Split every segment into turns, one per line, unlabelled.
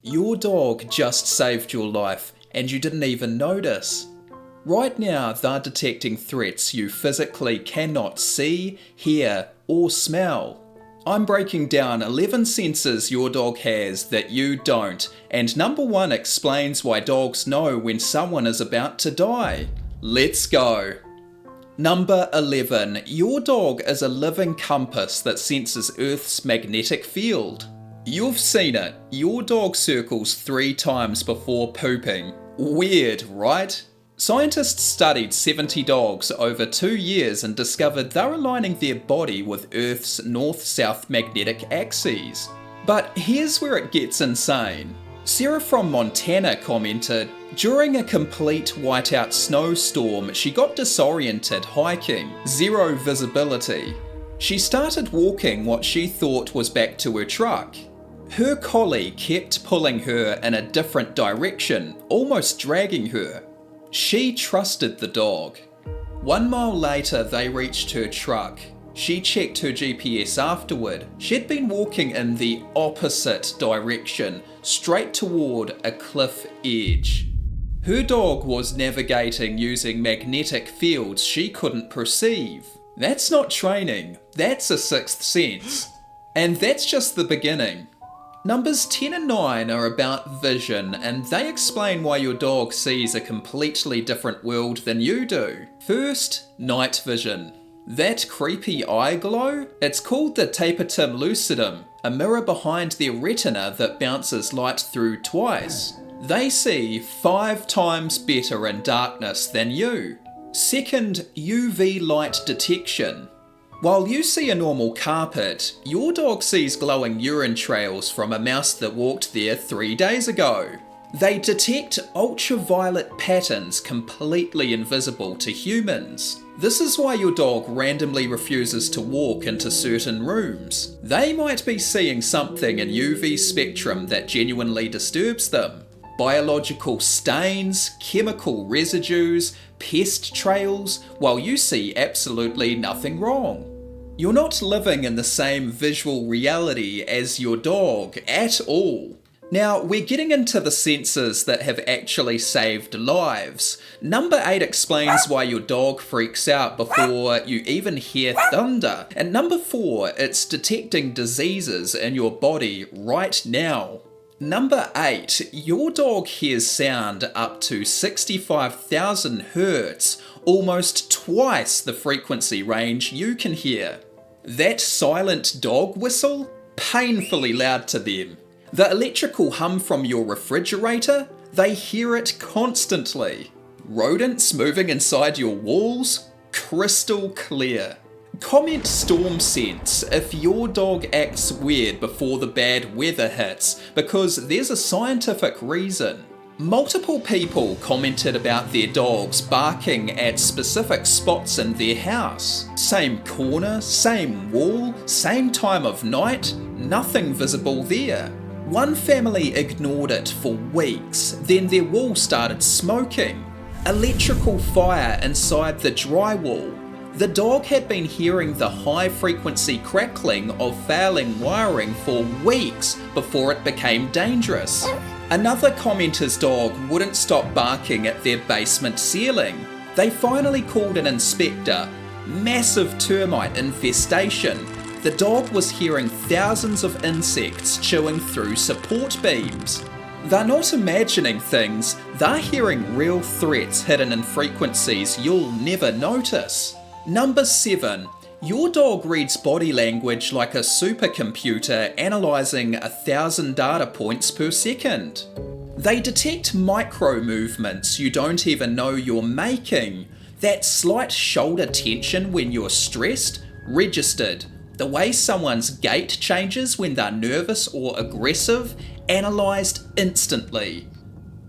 Your dog just saved your life and you didn't even notice. Right now, they're detecting threats you physically cannot see, hear, or smell. I'm breaking down 11 senses your dog has that you don't, and number 1 explains why dogs know when someone is about to die. Let's go! Number 11. Your dog is a living compass that senses Earth's magnetic field. You've seen it. Your dog circles 3 times before pooping. Weird, right? Scientists studied 70 dogs over 2 years and discovered they're aligning their body with Earth's north-south magnetic axes. But here's where it gets insane. Sarah from Montana commented, "During a complete whiteout snowstorm, she got disoriented hiking, 0 visibility. She started walking what she thought was back to her truck. Her collie kept pulling her in a different direction, almost dragging her. She trusted the dog. 1 mile later, they reached her truck. She checked her GPS afterward. She'd been walking in the opposite direction, straight toward a cliff edge. Her dog was navigating using magnetic fields she couldn't perceive. That's not training, that's a 6th sense. And that's just the beginning. Numbers 10 and 9 are about vision, and they explain why your dog sees a completely different world than you do. First, night vision. That creepy eye glow? It's called the tapetum lucidum, a mirror behind their retina that bounces light through twice. They see 5 times better in darkness than you. Second, UV light detection. While you see a normal carpet, your dog sees glowing urine trails from a mouse that walked there 3 days ago. They detect ultraviolet patterns completely invisible to humans. This is why your dog randomly refuses to walk into certain rooms. They might be seeing something in UV spectrum that genuinely disturbs them. Biological stains, chemical residues, pest trails, while you see absolutely nothing wrong. You're not living in the same visual reality as your dog at all. Now, we're getting into the senses that have actually saved lives. Number 8 explains why your dog freaks out before you even hear thunder. And number 4, it's detecting diseases in your body right now. Number 8, your dog hears sound up to 65,000 Hertz, almost twice the frequency range you can hear. That silent dog whistle? Painfully loud to them. The electrical hum from your refrigerator? They hear it constantly. Rodents moving inside your walls? Crystal clear. Comment storm sense if your dog acts weird before the bad weather hits, because there's a scientific reason. Multiple people commented about their dogs barking at specific spots in their house. Same corner, same wall, same time of night, nothing visible there. One family ignored it for weeks, then their wall started smoking. Electrical fire inside the drywall. The dog had been hearing the high-frequency crackling of failing wiring for weeks before it became dangerous. Another commenter's dog wouldn't stop barking at their basement ceiling. They finally called an inspector. Massive termite infestation. The dog was hearing thousands of insects chewing through support beams. They're not imagining things, they're hearing real threats hidden in frequencies you'll never notice. Number 7. Your dog reads body language like a supercomputer analysing 1,000 data points per second. They detect micro movements you don't even know you're making. That slight shoulder tension when you're stressed, registered. The way someone's gait changes when they're nervous or aggressive, analysed instantly.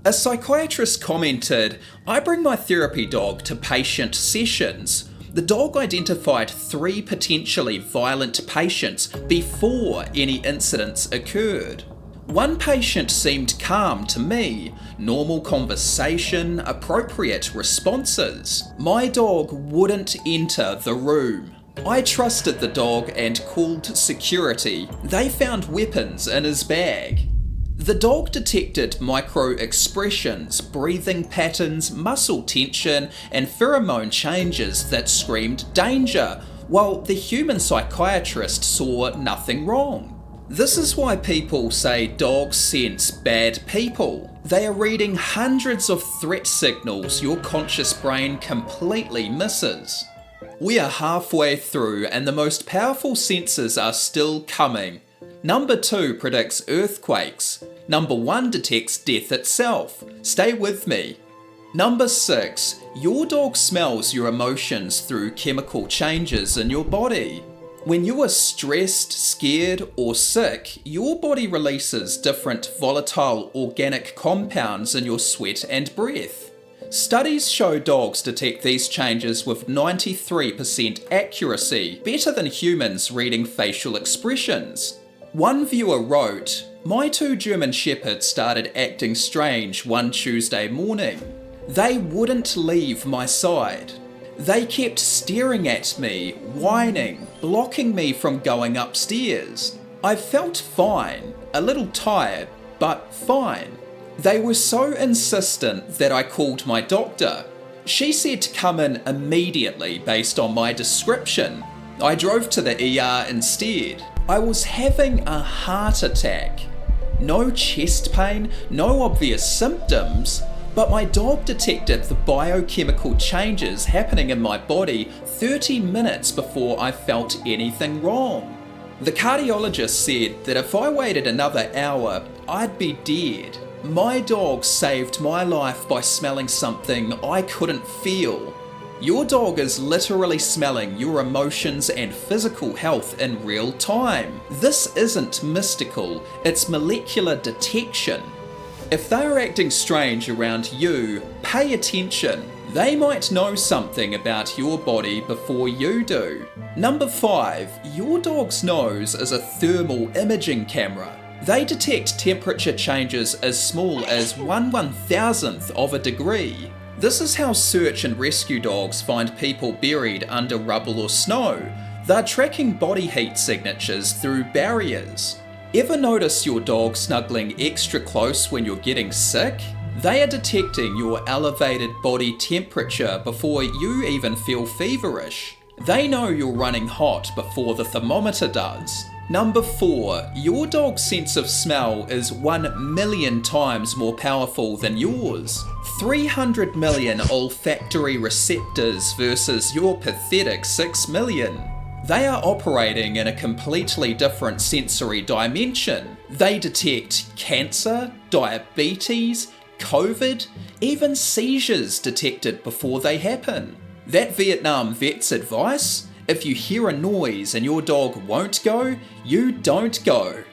A psychiatrist commented, "I bring my therapy dog to patient sessions. The dog identified 3 potentially violent patients before any incidents occurred. One patient seemed calm to me, normal conversation, appropriate responses. My dog wouldn't enter the room. I trusted the dog and called security. They found weapons in his bag." The dog detected micro-expressions, breathing patterns, muscle tension, and pheromone changes that screamed danger, while the human psychiatrist saw nothing wrong. This is why people say dogs sense bad people. They are reading hundreds of threat signals your conscious brain completely misses. We are halfway through and the most powerful sensors are still coming. Number 2 predicts earthquakes. Number 1 detects death itself. Stay with me. Number 6, your dog smells your emotions through chemical changes in your body. When you are stressed, scared, or sick, your body releases different volatile organic compounds in your sweat and breath. Studies show dogs detect these changes with 93% accuracy, better than humans reading facial expressions. One viewer wrote, "My 2 German Shepherds started acting strange one Tuesday morning. They wouldn't leave my side. They kept staring at me, whining, blocking me from going upstairs. I felt fine, a little tired, but fine. They were so insistent that I called my doctor. She said to come in immediately based on my description. I drove to the ER instead. I was having a heart attack. No chest pain, no obvious symptoms, but my dog detected the biochemical changes happening in my body 30 minutes before I felt anything wrong. The cardiologist said that if I waited another hour, I'd be dead. My dog saved my life by smelling something I couldn't feel." Your dog is literally smelling your emotions and physical health in real time. This isn't mystical, it's molecular detection. If they're acting strange around you, pay attention. They might know something about your body before you do. Number 5, your dog's nose is a thermal imaging camera. They detect temperature changes as small as 1/1000th of a degree. This is how search and rescue dogs find people buried under rubble or snow. They're tracking body heat signatures through barriers. Ever notice your dog snuggling extra close when you're getting sick? They are detecting your elevated body temperature before you even feel feverish. They know you're running hot before the thermometer does. Number 4, your dog's sense of smell is 1,000,000 times more powerful than yours. 300 million olfactory receptors versus your pathetic 6 million. They are operating in a completely different sensory dimension. They detect cancer, diabetes, COVID, even seizures detected before they happen. That Vietnam vet's advice? If you hear a noise and your dog won't go, you don't go.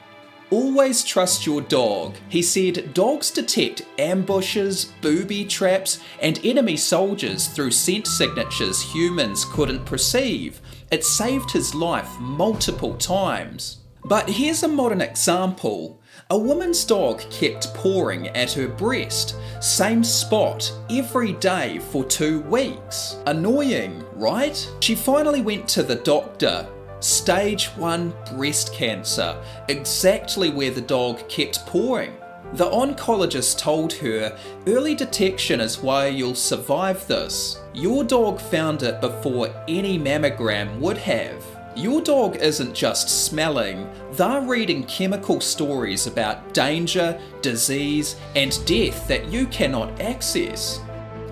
Always trust your dog. He said dogs detect ambushes, booby traps, and enemy soldiers through scent signatures humans couldn't perceive. It saved his life multiple times. But here's a modern example. A woman's dog kept pawing at her breast, same spot, every day for 2 weeks. Annoying, right? She finally went to the doctor. Stage 1 breast cancer, exactly where the dog kept pawing. The oncologist told her, early detection is why you'll survive this. Your dog found it before any mammogram would have. Your dog isn't just smelling, they're reading chemical stories about danger, disease, and death that you cannot access.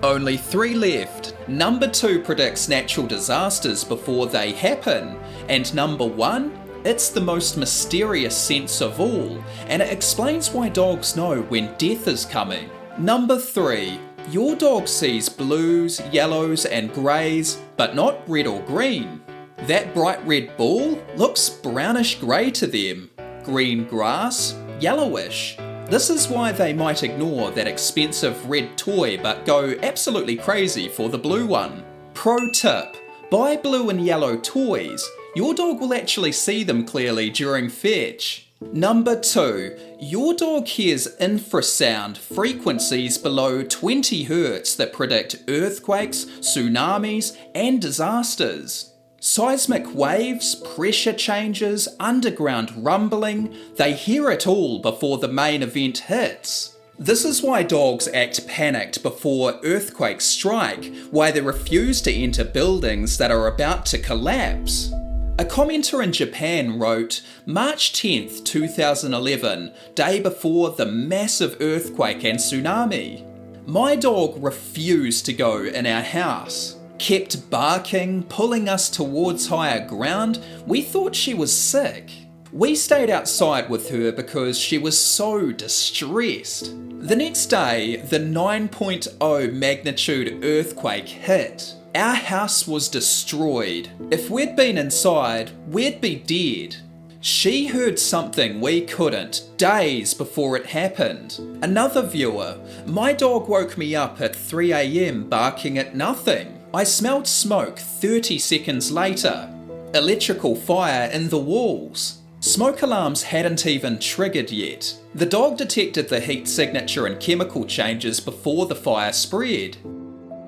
Only 3 left. Number 2 predicts natural disasters before they happen, and number 1, it's the most mysterious sense of all, and it explains why dogs know when death is coming. Number 3, your dog sees blues, yellows, and greys, but not red or green. That bright red ball looks brownish grey to them. Green grass, yellowish. This is why they might ignore that expensive red toy but go absolutely crazy for the blue one. Pro tip, buy blue and yellow toys. Your dog will actually see them clearly during fetch. Number 2, your dog hears infrasound frequencies below 20 Hz that predict earthquakes, tsunamis, and disasters. Seismic waves, pressure changes, underground rumbling, they hear it all before the main event hits. This is why dogs act panicked before earthquakes strike, why they refuse to enter buildings that are about to collapse. A commenter in Japan wrote, March 10th, 2011, day before the massive earthquake and tsunami. My dog refused to go in our house. Kept barking, pulling us towards higher ground. We thought she was sick. We stayed outside with her because she was so distressed. The next day, the 9.0 magnitude earthquake hit. Our house was destroyed. If we'd been inside, we'd be dead. She heard something we couldn't, days before it happened. Another viewer, my dog woke me up at 3 AM barking at nothing. I smelled smoke 30 seconds later. Electrical fire in the walls. Smoke alarms hadn't even triggered yet. The dog detected the heat signature and chemical changes before the fire spread.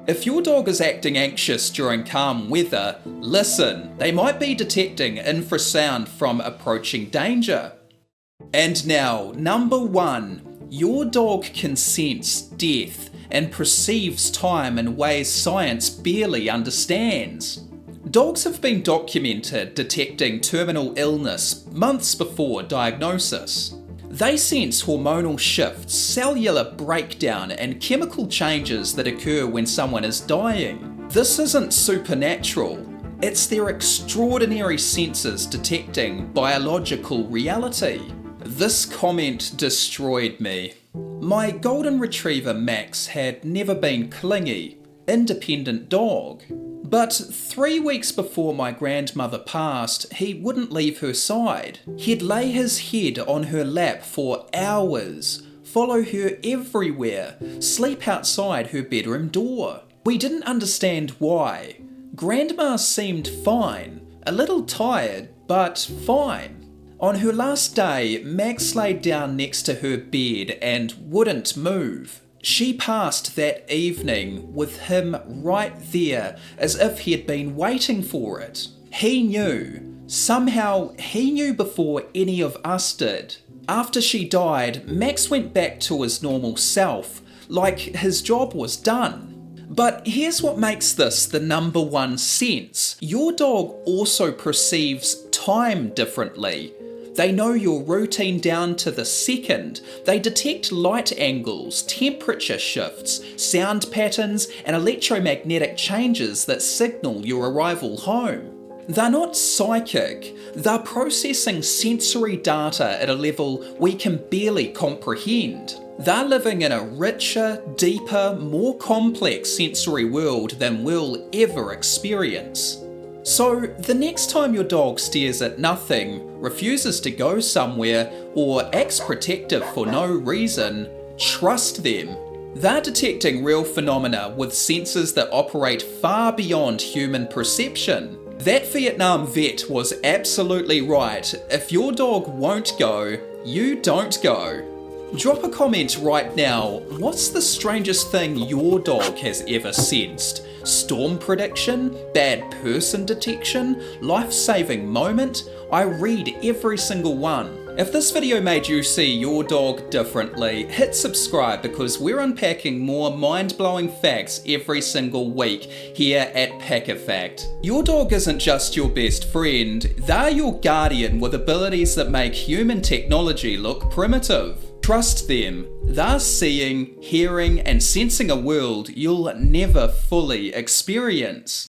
If your dog is acting anxious during calm weather, listen, they might be detecting infrasound from approaching danger. And now, number 1, your dog can sense death and perceives time in ways science barely understands. Dogs have been documented detecting terminal illness months before diagnosis. They sense hormonal shifts, cellular breakdown, and chemical changes that occur when someone is dying. This isn't supernatural. It's their extraordinary senses detecting biological reality. This comment destroyed me. My golden retriever Max had never been clingy, independent dog. But 3 weeks before my grandmother passed, he wouldn't leave her side. He'd lay his head on her lap for hours, follow her everywhere, sleep outside her bedroom door. We didn't understand why. Grandma seemed fine, a little tired, but fine. On her last day, Max laid down next to her bed and wouldn't move. She passed that evening with him right there, as if he had been waiting for it. He knew. Somehow, he knew before any of us did. After she died, Max went back to his normal self, like his job was done. But here's what makes this the number 1 sense. Your dog also perceives time differently. They know your routine down to the second. They detect light angles, temperature shifts, sound patterns, and electromagnetic changes that signal your arrival home. They're not psychic. They're processing sensory data at a level we can barely comprehend. They're living in a richer, deeper, more complex sensory world than we'll ever experience. So, the next time your dog stares at nothing, refuses to go somewhere, or acts protective for no reason, trust them. They're detecting real phenomena with senses that operate far beyond human perception. That Vietnam vet was absolutely right. If your dog won't go, you don't go. Drop a comment right now. What's the strangest thing your dog has ever sensed? Storm prediction? Bad person detection? Life-saving moment? I read every single one. If this video made you see your dog differently, hit subscribe because we're unpacking more mind-blowing facts every single week here at Pack a Fact. Your dog isn't just your best friend, they're your guardian with abilities that make human technology look primitive. Trust them. They're seeing, hearing, and sensing a world you'll never fully experience.